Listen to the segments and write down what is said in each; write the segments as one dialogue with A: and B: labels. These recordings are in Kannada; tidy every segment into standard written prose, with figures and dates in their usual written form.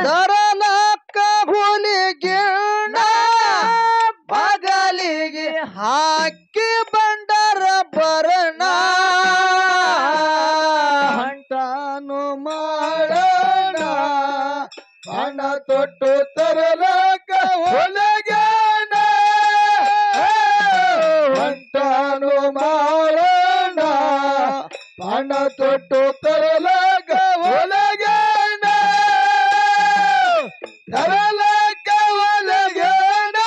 A: ತರಲಕ್ಕ ಹುಲಿಗಿಣ್ಣ ಬಗಲಿಗೆ ಹಾಕಿ ಬಂಡರ ಬರಣ
B: ಹಂಟಾನು ಮಾಡೋಣ ಹಣ ತೊಟ್ಟು ತರಲಕ ಹೊಲಗೇನ ಹಂಟಾನು ಮಾಡೋಣ ಹಣ ತೊಟ್ಟು ತರಲಕ ಹೊಲಗೇನ ತರಲಕ ಹೊಲಗೇನ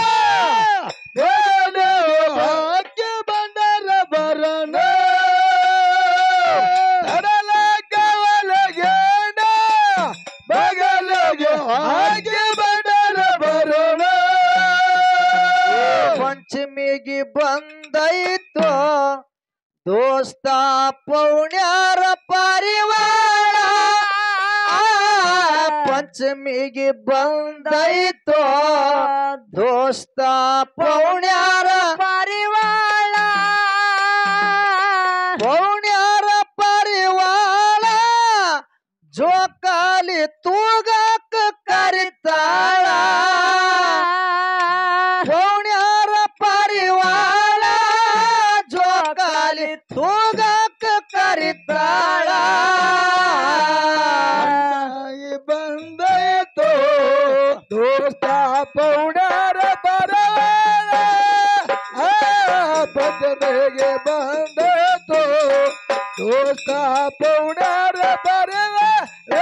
B: ಹಾಕಿ ಬಂಡರ ಬರಣ ತರಲಕ ಹೊಲಗೇನ ಬಗಲಿಗೆ ಹಾಕಿ ಬಂಡರ ಬರಣ
A: ಪಂಚಮಿಗೆ ಬಂದೈತು ದೋಸ್ತ ಪೌಣ್ಯಾರ ಪರಿವಾರ ಪಂಚಮಿಗೆ ಬಂದೈತು ದೋಸ್ತ ಪೌಣ್ಯಾರ ಪರಿವಾರ ಪೌಣ್ಯಾರ ಪರಿವಾರ ಜೋಕಾಲಿ ತೂಗಕ್ಕ ಕರಿತಾಳ ಪೌಣ್ಯಾರ ಪರಿವಾರ ಜೋಕಾಲಿ ತೂಗಕ್ಕ ಕರಿತಾಳ
B: ಬಂದೈತು ದೋಸ್ತ ಪೌಡರ ಬರವಾಳ ಪಂಚಮಿಗೆ ಬಂದೈತು ದೋಸ್ತ ಪೌಡರ ಬರವಾಳ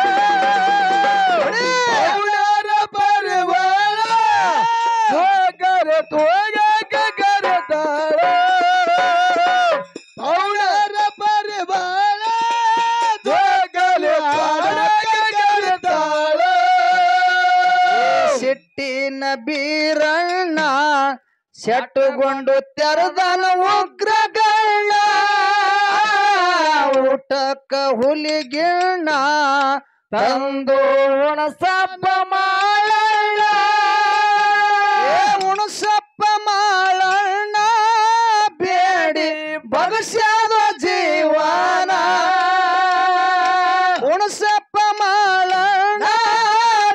B: ಪೌಡರ ಬರವಾಳ ತೋಗಕ ಕರೆತಾಳ ಪೌಡರ ಬರವಾಳ ತೋಗಲೆ ಕರೆತಾಳ
A: ಸಿಟ್ಟಿನ ಬೀರಣ್ಣ ಸೆಟ್ಟುಗೊಂಡು ತೆರೆದನ ಉಗ್ರಗಳ್ಳ ಊಟಕ್ಕ ಹುಲಿಗಿಣ್ಣ ತಂದು ಉಣಸಪ್ಪ ಮಾಳಣ್ಣ ಉಣಸಪ್ಪ ಮಾಳಣ್ಣ ಬೇಡಿ ಬಗಸ್ಯಾದ ಜೀವನ ಉಣಸಪ್ಪ ಮಾಳಣ್ಣ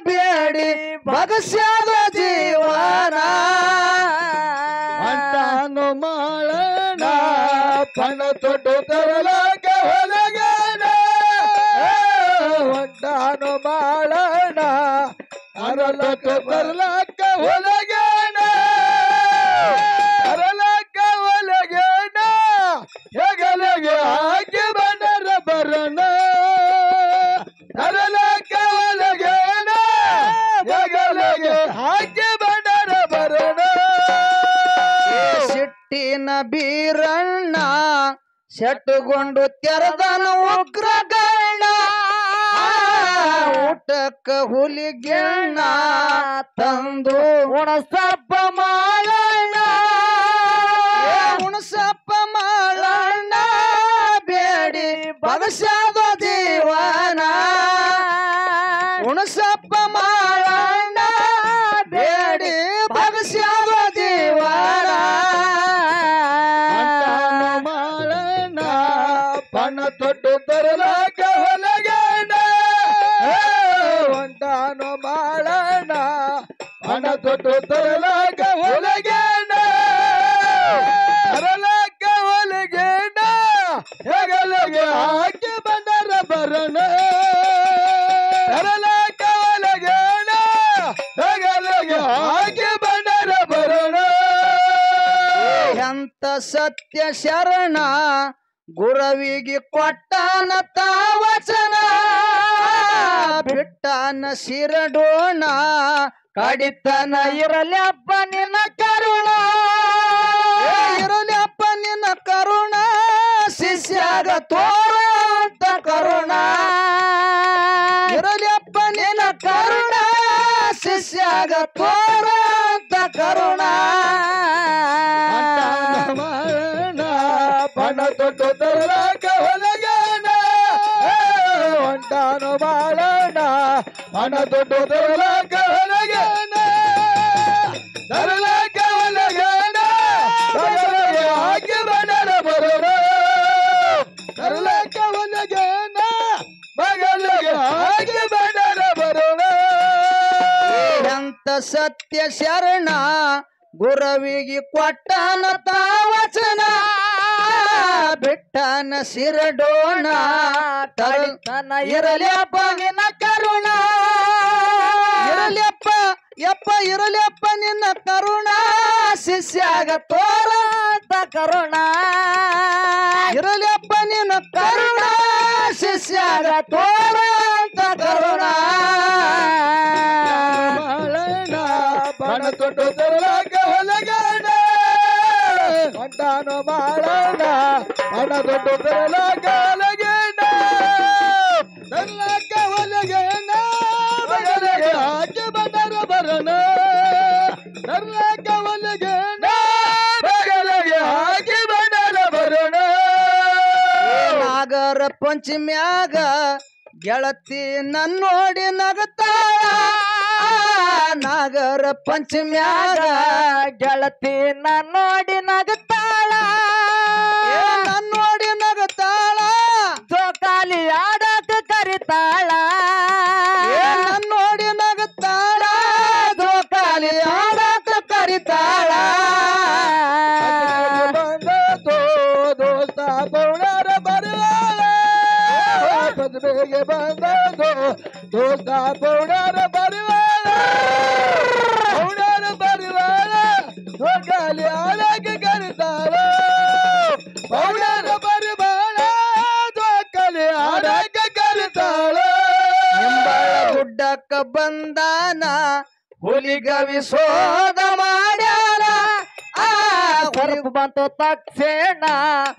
A: ಬೇಡಿ ಬಗಸ್ಯಾದ ಜೀವನ
B: ಅಂಟಾನು ಮಾಡೋಣ ಪಣ ತೊಟ್ಟು ತರಲಾಕ ಹೊಲಗೇನ ಅಂಟಾನು ಮಾಡೋಣ ಅರಲಕ ಬರಲಾಕ ಹೊಲಗೇನ ಅರಲಕ ಹೊಲಗೇನ ಹೆಗಲಿಗೆ ಹಾಕಿ ಬಂಡರ ಬರಣ ಅರಲಕ ಹೊಲಗೇನ ಹೆಗಲಿಗೆ ಹಾಕಿ ಬಂಡರ ಬರಣ
A: ಸಿಟ್ಟಿನ ಬೀರಣ್ಣ ಸೆಟ್ಟುಗೊಂಡು ತೆರೆದನ ಉಗ್ರಗಣ್ಣ ಊಟಕ್ಕ ಹುಲಿಗಿಣ್ಣ ತಂದು ಉಣಸಪ್ಪ ಮಾಳಣ್ಣ ಉಣಸಪ್ಪ ಮಾಳಣ್ಣ ಬೇಡಿ ಬಗಸ್ಯಾದ ಜೀವನ ಉಣಸಪ್ಪ ಮಾಳಣ್ಣ ಬೇಡಿ ಬಗಸ್ಯಾದ ಜೀವನ
B: ಅಂಟಾನು ಮಾಡೋಣ ಪಣ ತೊಟ್ಟು ತರಲಾಕ ಹೊಲಗೇನ ಅಂಟಾನು ಮಾಡೋಣ ಪಣ ತೊಟ್ಟು ತರಲಾಕ ಹೊಲಗೇನ ತರಲಾಕ ಹೊಲಗೇನ ಹೆಗಲಿಗೆ ಹಾಕಿ ಬಂಡರ ಬರಣ ತರಲಾಕ ಹೊಲಗೇನ ಹೆಗಲಿಗೆ ಹಾಕಿ ಬಂಡರ ಬರಣ
A: ಎಂತ ಸತ್ಯ ಶರಣ ಗುರವಿಗೆ ಕೊಟ್ಟಾನ ತಾವಚನ ಬಿಟ್ಟಾನ ಶಿರಡೋಣ ಕಡಿತನ ಇರಲಪ್ಪ ನಿನ್ನ ಕರುಣ ಇರಲಪ್ಪ ನಿನ್ನ ಕರುಣ ಶಿಷ್ಯಾಗ ತೋರಂತ ಕರುಣ ಇರಲಪ್ಪ ನಿನ್ನ ಕರುಣ ಶಿಷ್ಯಾಗ ತೋರಂತ ಕರುಣ
B: ಪಣ ತೊಟ್ಟು ತರಲಾಕ ಹೊಲಗೇನ ಹೊಂಟಾನು ಬಾಳಣ್ಣ ಪಣ ತೊಟ್ಟು ತರಲಾಕ ಹೊಲಗೇನ ತರಲಾಕ ಹೊಲಗೇನ
A: ಸತ್ಯ ಶರಣ ಗುರವಿಗೆ ಕೊಟ್ಟನ ತಾವಚನ ಬಿಟ್ಟನ ಶಿರಡೋಣ ತನ ಇರಲಿಯಪ್ಪ ನಿನ್ನ ಕರುಣ ಇರಲಿಯಪ್ಪ ಯಪ್ಪ ಇರಲಿಯಪ್ಪ ನಿನ್ನ ಕರುಣ ಶಿಷ್ಯಾಗ ತೋರಂತ ಕರುಣ ಇರಲಿಯಪ್ಪ ನಿನ್ನ ಕರುಣ ಶಿಷ್ಯಾಗ ತೋರಂತ ಕರುಣ
B: ಬಣ ತೊಟ್ಟು ತರಲಾಕ ಹೊಲಗಾಣ ಹೊಂಟಾನು ಮಾಡೋಣ ಬಣ ತೊಟ್ಟು ತರಲಾಕ ಹೊಲಗೇಣ ತರಲಾಕ ಹೊಲಗೇಣ ಬಗಲಿಗೆ ಹಾಕಿ ಬಂದರ ಬರೋಣ ತರಲಾಕ ಹೊಲಗೇಣ ಬಗಲಿಗೆ ಹಾಕಿ ಬಂದರ ಬರೋಣ
A: ನಾಗರ ಪಂಚಮ್ಯಾಗ ಗೆಳತಿ ನನ್ನೋಡಿ ನಗತಾಳ ನಾಗರ ಪಂಚಮ್ಯಾಗ ಗೆಳತಿ ನನ್ನೋಡಿ ನಗತಾಳ ನನ್ನೋಡಿ ನಗತಾಳ ಜೋಕಾಲಿ ಆಡಕ ಕರಿತಾಳ ನನ್ನೋಡಿ ನಗತಾಳ ಜೋಕಾಲಿ ಆಡಕ ಕರಿತಾಳ
B: ಬಂದೋ ದೋಸ್ತ ಪೌಣರ ಬರುವಾಳ ಪದ್ಮೆಗೆ ಬಂದೋ ದೋಸ್ತ ಪೌಣರ ಬರುವಾಳ ಪೌಣರ ಬರುವಾಳ ಹೊಗಾಲಿ ಆಡಕ್ಕೆ ಕರಿತಾಳ ಪೌಣರ ಬರುವಾಳ ಜೋಕಾಲಿ ಆಡಕ್ಕೆ ಕರಿತಾಳ
A: ನಿಂಬಳ ಗುಡ್ಡಕ್ಕ ಬಂದಾನ ಹುಲಿಗವಿ ಸೋದ ಮಾಡ್ಯಾನ ಆ ಹೊರಪು ಬಂತು ತಕ್ಷಣ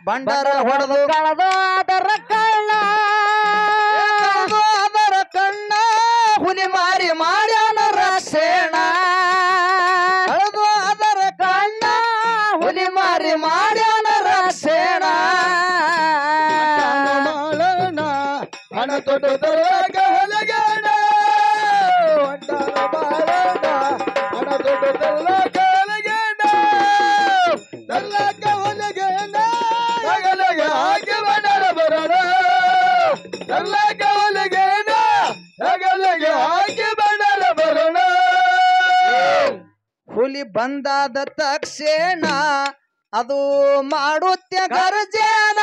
A: ಬಂಡರ ಹೊಡೆದು ಕಳೆದು ಅದರ ಕಳ್ಳ ಅದರ ಕಣ್ಣ ಹುಲಿ ಮಾರಿ ಮಾಡ್ಯಾನ ರಕ್ಷಣ ಕಳೆದು ಅದರ ಕಣ್ಣ ಹುಲಿ ಮಾರಿ ಮಾಡ್ಯಾನ ರಕ್ಷಣ
B: ಮಾಡೋಣ ಹಣ ತೊಟ್ಟು ತರಲಾಕ ಹೊಲಗಾಣ ಹೊಂಟಾನ ಮಾಡೋಣ ಹಣ ತೊಟ್ಟು ತರಲಾಕ ಹೊಲಗಾಣ ತರಲಾಕ ಹೊಲಗಾಣ ಬಗಲಿಗೆ ಹಾಕಿ ಬಂದರ ಬರೋಣ ತರಲಾಕ ಹೊಲಗಾಣ ಬಗಲಿಗೆ ಹಾಕಿ ಬಂದರ ಬರೋಣ
A: ಹುಲಿ ಬಂದಾದ ತಕ್ಷಣ ಅದು ಮಾಡುತ್ಯ ಗರ್ಜನ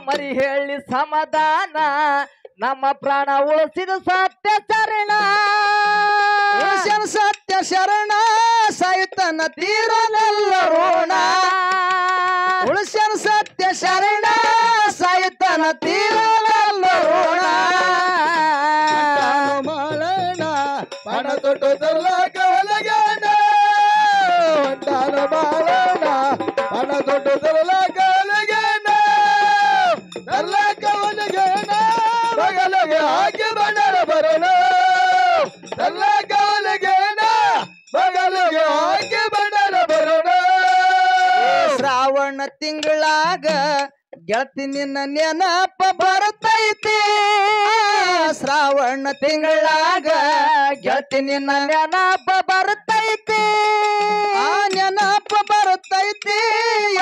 A: ಮರಿ ಹೇಳಿ ಸಮಾಧಾನ ನಮ್ಮ ಪ್ರಾಣ ಉಳಿಸಿದ ಸತ್ಯ ಶರಣ ಉಳಿಸನ ಸತ್ಯ ಶರಣ ಸೈತನ ತೀರನೆಲ್ಲ ಋಣ ಉಳಿಸನ ಸತ್ಯ ಶರಣ ಸೈತನ ತೀರನೆಲ್ಲ ಋಣ
B: ಮಾಡೋಣ ಹಣ ತೊಟ್ಟು ತರಲಾಕ ಹೊಲಗಾಣ ಹೊಂಟಾನ ಮಾಡೋಣ ಹಣ ತೊಟ್ಟು ತರಲಾಕ ಹೊಲಗಾಣ ತರಲಾಕ ಹೊಲಗಾಣ ಬಗಲಿಗೆ ಹಾಕಿ ಬಂದರ ಬರೋಣ ತರಲಾಕ ಹೊಲಗಾಣ ಬಗಲಿಗೆ ಹಾಕಿ ಬಂದರ ಬರೋಣ
A: ಶ್ರಾವಣ ತಿಂಗಳಾಗ ಗೆಳತಿ ನಿನ್ನ ನೆನಪ ಬರ್ತೈತಿ ಶ್ರಾವಣ ತಿಂಗಳಾಗ ಗೆಳತಿ ನಿನ್ನ ನೆನಪ ಬರ್ತೈತಿ ಆ ನೆನಪ ಬರ್ತೈತಿ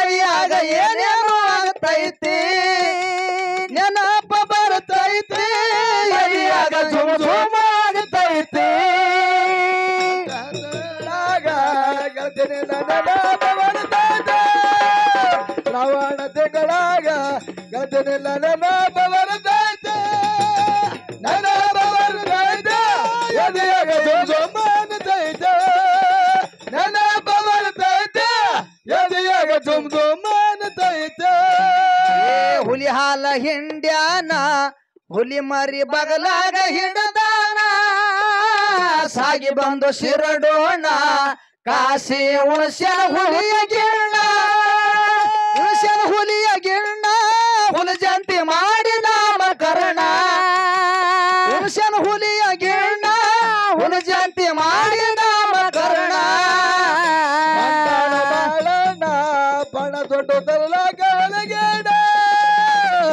A: ಎಲ್ಲಿಯಾಗ ಏನೇನು ಆಗ್ತೈತಿ ನೆನಪ ಬರ್ತೈತಿ ಎಲ್ಲಿಯಾಗ ಝುಮ್ ಝುಮ್ ಆಗ್ತೈತಿ
B: ಗೆಳತಿನಿಂದ ನೆನಪ ಬರ್ತೈತೆ ಶ್ರಾವಣ ತಿಂಗಳಾಗ ಗೆಳತಿನಿಂದ ನೆನಪ ಬರ್ತೈತೆ ನೆನಪ ಬರ್ತೈತೆ ಎದೆಯಾಗ ಝುಮ್ ಝುಮ್ ಅನ್ನತೈತೆ ನೆನಪ ಬರ್ತೈತೆ ಎದೆಯಾಗ ಝುಮ್ ಝುಮ್ ಅನ್ನತೈತೆ
A: ಹುಲಿ ಹಾಲ ಹಿಂಡ್ಯಾನ ಹುಲಿ ಮರಿ ಬಗಲಾಗ ಹಿಡದಾನ ಸಾಗಿ ಬಂದು ಶಿರಡೋಣ ಕಾಶಿ ಉಣಸ್ಯನ ಹುಲಿಯ ಗಿಣ್ಣ ಉಣಸ್ಯನ ಹುಲಿಯ ಗಿಣ್ಣ ಹುಲಿ ಜಂತಿ ಮಾಡಿ ನಾಮಕರಣ ಉಣಸ್ಯನ ಹುಲಿಯ ಗಿಣ್ಣ ಹುಲಿ ಜಂತಿ ಮಾಡಿ ನಾಮಕರಣ
B: ಮಾಡೋಣ ಪಣ ತೊಟ್ಟು ತರಲಾಕ ಹೊಲಗಾಣ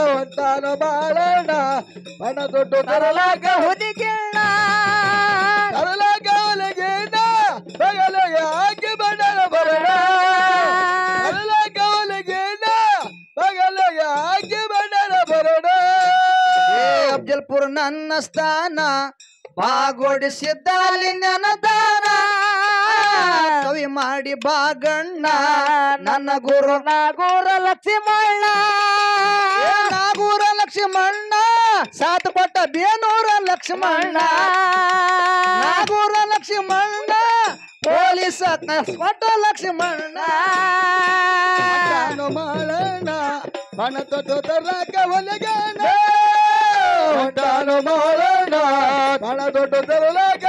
B: ಹೊಂಟಾನ ಮಾಡೋಣ ಪಣ ತೊಟ್ಟು ತರಲಾಕ
A: ಹುಲಿಗಿಣ್ಣ
B: ತರಲಾಕ ಹೊಲಗಾಣ ಬಗಲಿಗೆ ಹಾಕಿ ಬಂದರ ಬರೋಣ ತರಲಾಕ ಹೊಲಗಾಣ ಬಗಲಿಗೆ ಹಾಕಿ ಬಂದರ ಬರೋಣ
A: ಅಫ್ಜಲ್ಪುರ ನನ್ನ ಸ್ಥಾನ ಬಾಗೋಡಿಸಿದ್ದಾಲಿ ನನ್ನ ದಾನ ಮಾಡಿ ಬಾಗಣ್ಣ ನನ್ನ ಗುರು
B: ನಾಗೂರ ಲಕ್ಷ್ಮಣ್ಣ
A: ನಾಗೂರ ಲಕ್ಷ್ಮಣ್ಣ ಸಾತ್ ಕೊಟ್ಟ ಬೇನೂರ ಲಕ್ಷ್ಮಣ್ಣ ನಾಗೂರ ಲಕ್ಷ್ಮಣ್ಣ ಪೊಲೀಸ ಕೊಟ್ಟ ಲಕ್ಷ್ಮಣ್ಣ
B: ಮಾಡೋಣ ಬಣ ತೊಟ್ಟು ತರಕ ಹೊಲಗಣ ಮಾಡೋಣ ಬಣ ತೊಟ್ಟು ತರಲಾಗ